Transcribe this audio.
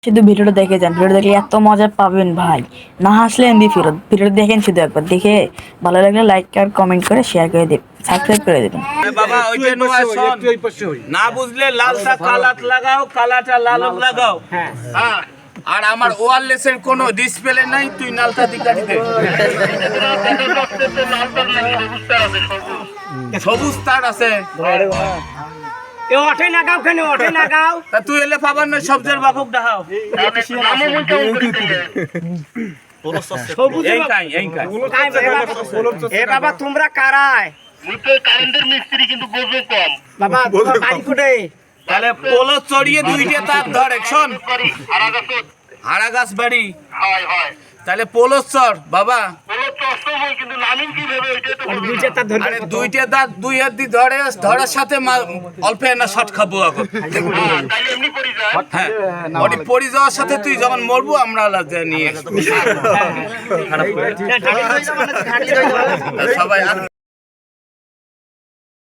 শুধু ভিডিওটা দেখে যান, ভিডিও দেখলে এত মজা পাবেন ভাই, না হাসলে এমনি ফেরত। ভিডিওটা দেখেন শুধু একবার, দেখে ভালো লাগলে লাইক আর কমেন্ট করে শেয়ার করে দেবেন, সাবস্ক্রাইব করে দেবেন। বাবা ওইটা নয় শোন, না বুঝলে লালটা কালাত লাগাও, কালাটা লালক লাগাও। হ্যাঁ, আর আমার ওয়্যারলেসের কোনো ডিসপ্লে নাই, তুই নালটা দিকারি দে। সবুজ তার আছে, এ ওঠে না গাও, কেন ওঠে না গাও? তা তুই এলে পাবার না সবজের বাপক দেখাও। এই কাই এ বাবা তোমরা কারায়? কারেন্টের মিস্ত্রি কিন্তু গোজো কম। বাবা তোমার বাড়ি কোটে? তাহলে পোলো চড়িয়ে দুইটা তার ধর শোন, হারা গাছ বাড়ি। হয় হয় তাহলে পোলো চর বাবা, বলো কষ্ট হয় কিন্তু নামিন কি ভেবে ওইটাই তো বলবো। দুইটা তার ধরে আরে দুইটা দাঁত দুই হাত দিয়ে ধরার সাথে অল্প না শট খাবো এখন। তাই এমনি পড়ি যায়। হ্যাঁ, ওটি পড়ে যাওয়ার সাথে তুই যখন মরবো আমরা আলাদা নিয়ে আসবো। সবাই